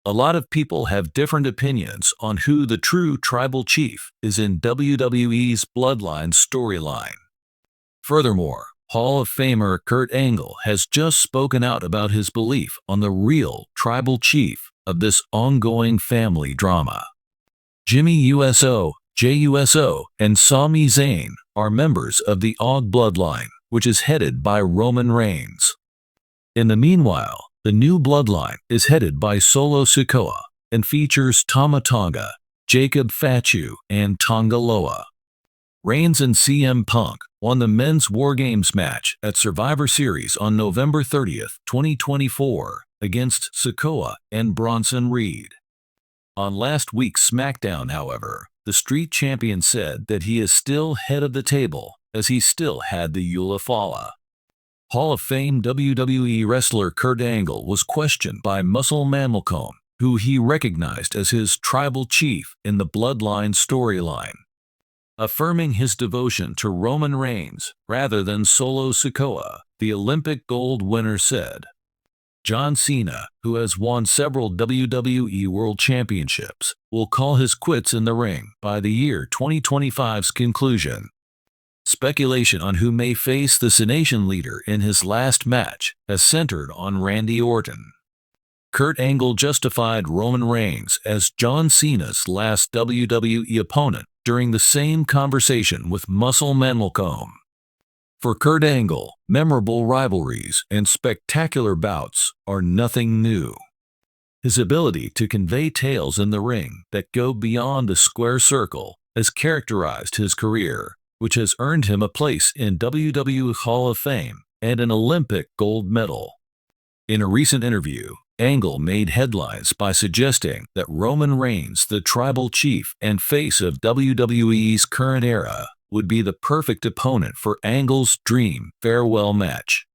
A lot of people have different opinions on who the true tribal chief is in WWE's Bloodline storyline. Furthermore, Hall of Famer Kurt Angle has just spoken out about his belief on the real tribal chief of this ongoing family drama. Jimmy USO, Jey Uso, and Sami Zayn are members of the Og bloodline, which is headed by Roman Reigns. In the meanwhile, the new bloodline is headed by Solo Sikoa and features Tama Tonga, Jacob Fatu, and Tonga Loa. Reigns and CM Punk won the men's War Games match at Survivor Series on November 30th, 2024 against Sikoa and Bronson Reed. On last week's SmackDown, however, the Street Champion said that he is still head of the table as he still had the Eula Fala. Hall of Fame WWE wrestler Kurt Angle was questioned by Muscle Man Malcolm, who he recognized as his tribal chief in the Bloodline storyline. Affirming his devotion to Roman Reigns rather than Solo Sikoa, the Olympic gold winner said, "John Cena, who has won several WWE World Championships, will call his quits in the ring by the year 2025's conclusion." Speculation on who may face the Cenation leader in his last match has centered on Randy Orton. Kurt Angle justified Roman Reigns as John Cena's last WWE opponent during the same conversation with Muscle Man Malcolm. For Kurt Angle, memorable rivalries and spectacular bouts are nothing new. His ability to convey tales in the ring that go beyond the square circle has characterized his career, which has earned him a place in WWE Hall of Fame and an Olympic gold medal. In a recent interview, Angle made headlines by suggesting that Roman Reigns, the tribal chief and face of WWE's current era, would be the perfect opponent for Angle's dream farewell match.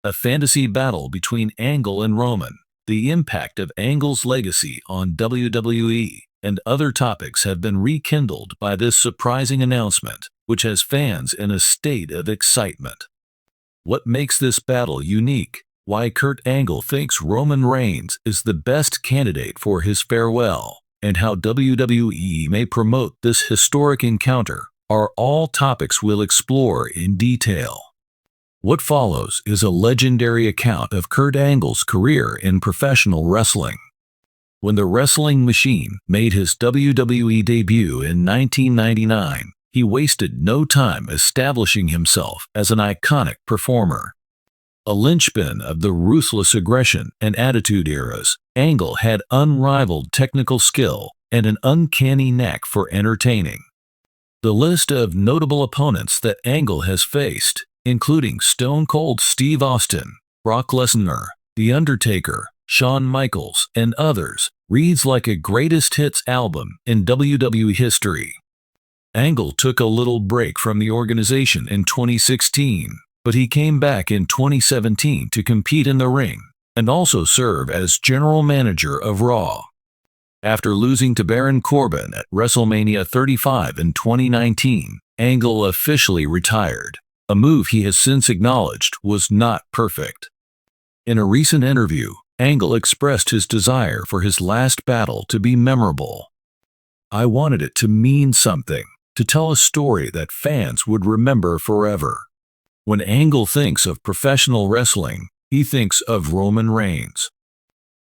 A fantasy battle between Angle and Roman, the impact of Angle's legacy on WWE, and other topics have been rekindled by this surprising announcement, which has fans in a state of excitement. What makes this battle unique? Why Kurt Angle thinks Roman Reigns is the best candidate for his farewell, and how WWE may promote this historic encounter are all topics we'll explore in detail. What follows is a legendary account of Kurt Angle's career in professional wrestling. When the Wrestling Machine made his WWE debut in 1999, he wasted no time establishing himself as an iconic performer. A linchpin of the ruthless aggression and attitude eras, Angle had unrivaled technical skill and an uncanny knack for entertaining. The list of notable opponents that Angle has faced, including Stone Cold Steve Austin, Brock Lesnar, The Undertaker, Shawn Michaels, and others, reads like a greatest hits album in WWE history. Angle took a little break from the organization in 2016, but he came back in 2017 to compete in the ring and also serve as general manager of Raw. After losing to Baron Corbin at WrestleMania 35 in 2019, Angle officially retired, a move he has since acknowledged was not perfect. In a recent interview, Angle expressed his desire for his last battle to be memorable. "I wanted it to mean something, to tell a story that fans would remember forever." When Angle thinks of professional wrestling, he thinks of Roman Reigns.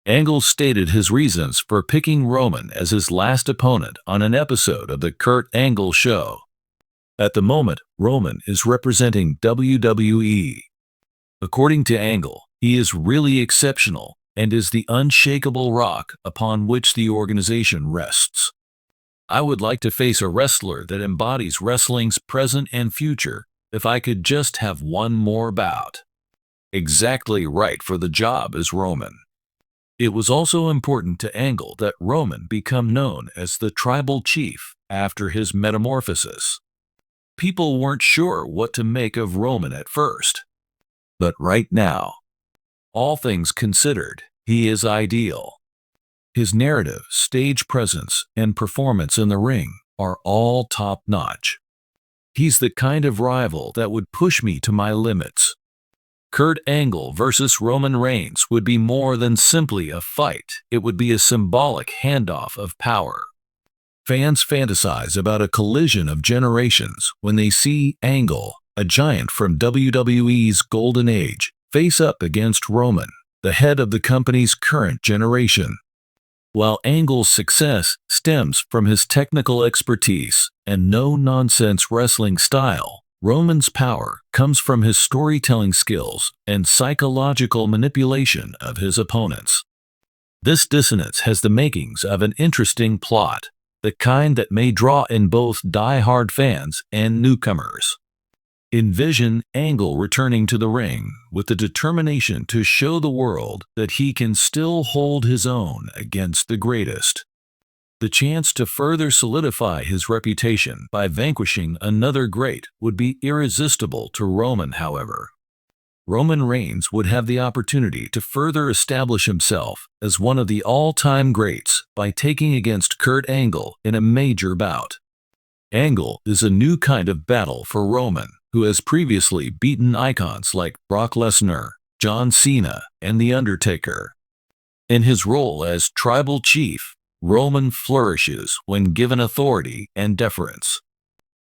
Angle stated his reasons for picking Roman as his last opponent on an episode of The Kurt Angle Show. At the moment, Roman is representing WWE. According to Angle, he is really exceptional and is the unshakable rock upon which the organization rests. "I would like to face a wrestler that embodies wrestling's present and future if I could just have one more bout." Exactly right for the job as Roman. It was also important to Angle that Roman become known as the tribal chief after his metamorphosis. People weren't sure what to make of Roman at first. But right now, all things considered, he is ideal. His narrative, stage presence, and performance in the ring are all top-notch. He's the kind of rival that would push me to my limits. Kurt Angle versus Roman Reigns would be more than simply a fight. It would be a symbolic handoff of power. Fans fantasize about a collision of generations when they see Angle, a giant from WWE's golden age, face up against Roman, the head of the company's current generation. While Angle's success stems from his technical expertise and no-nonsense wrestling style, Roman's power comes from his storytelling skills and psychological manipulation of his opponents. This dissonance has the makings of an interesting plot, the kind that may draw in both die-hard fans and newcomers. Envision Angle returning to the ring with the determination to show the world that he can still hold his own against the greatest. The chance to further solidify his reputation by vanquishing another great would be irresistible to Roman, however. Roman Reigns would have the opportunity to further establish himself as one of the all-time greats by taking against Kurt Angle in a major bout. Angle is a new kind of battle for Roman, who has previously beaten icons like Brock Lesnar, John Cena, and The Undertaker. In his role as tribal chief, Roman flourishes when given authority and deference.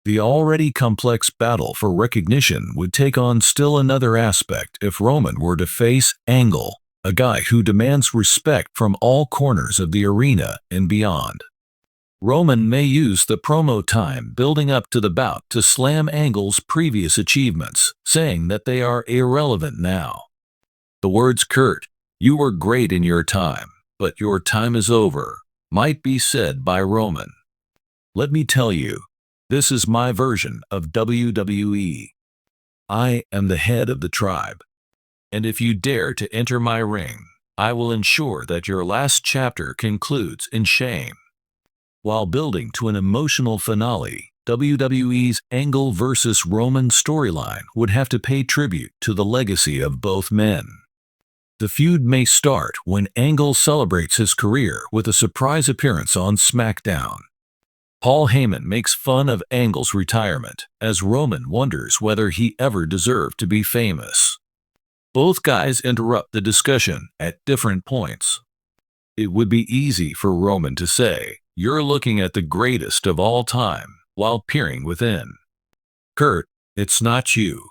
The already complex battle for recognition would take on still another aspect if Roman were to face Angle, a guy who demands respect from all corners of the arena and beyond. Roman may use the promo time building up to the bout to slam Angle's previous achievements, saying that they are irrelevant now. The words "Kurt, you were great in your time, but your time is over," might be said by Roman. Let me tell you, this is my version of WWE. I am the head of the tribe, and if you dare to enter my ring, I will ensure that your last chapter concludes in shame. While building to an emotional finale, WWE's Angle vs. Roman storyline would have to pay tribute to the legacy of both men. The feud may start when Angle celebrates his career with a surprise appearance on SmackDown. Paul Heyman makes fun of Angle's retirement, as Roman wonders whether he ever deserved to be famous. Both guys interrupt the discussion at different points. It would be easy for Roman to say, "You're looking at the greatest of all time," while peering within. "Kurt, it's not you.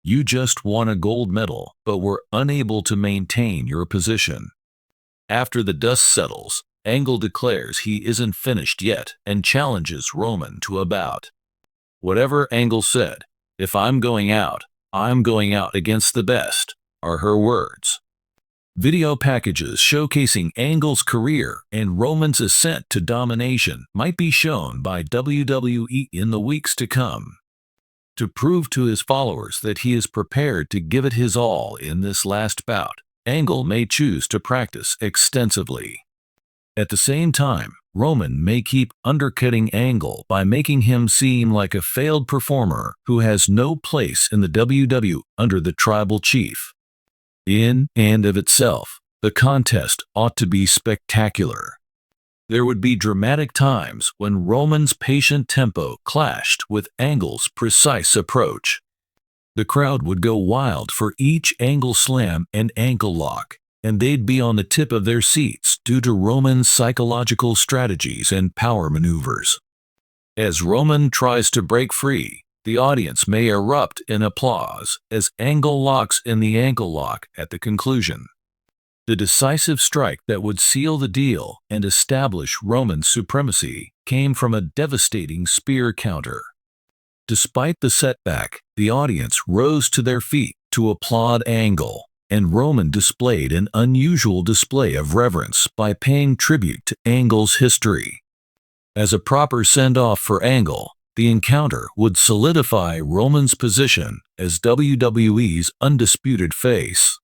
You just won a gold medal, but were unable to maintain your position." After the dust settles, Angle declares he isn't finished yet and challenges Roman to a bout. Whatever Angle said, "If I'm going out against the best," are her words. Video packages showcasing Angle's career and Roman's ascent to domination might be shown by WWE in the weeks to come. To prove to his followers that he is prepared to give it his all in this last bout, Angle may choose to practice extensively. At the same time, Roman may keep undercutting Angle by making him seem like a failed performer who has no place in the WWE under the tribal chief. In and of itself, the contest ought to be spectacular. There would be dramatic times when Roman's patient tempo clashed with Angle's precise approach. The crowd would go wild for each Angle slam and ankle lock, and they'd be on the tip of their seats due to Roman's psychological strategies and power maneuvers. As Roman tries to break free, the audience may erupt in applause as Angle locks in the ankle lock at the conclusion. The decisive strike that would seal the deal and establish Roman's supremacy came from a devastating spear counter. Despite the setback, the audience rose to their feet to applaud Angle, and Roman displayed an unusual display of reverence by paying tribute to Angle's history. As a proper send-off for Angle, the encounter would solidify Roman's position as WWE's undisputed face.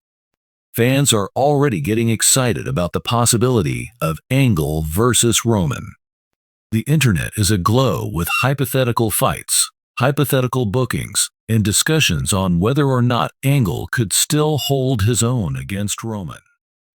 Fans are already getting excited about the possibility of Angle versus Roman. The internet is aglow with hypothetical fights, hypothetical bookings, and discussions on whether or not Angle could still hold his own against Roman.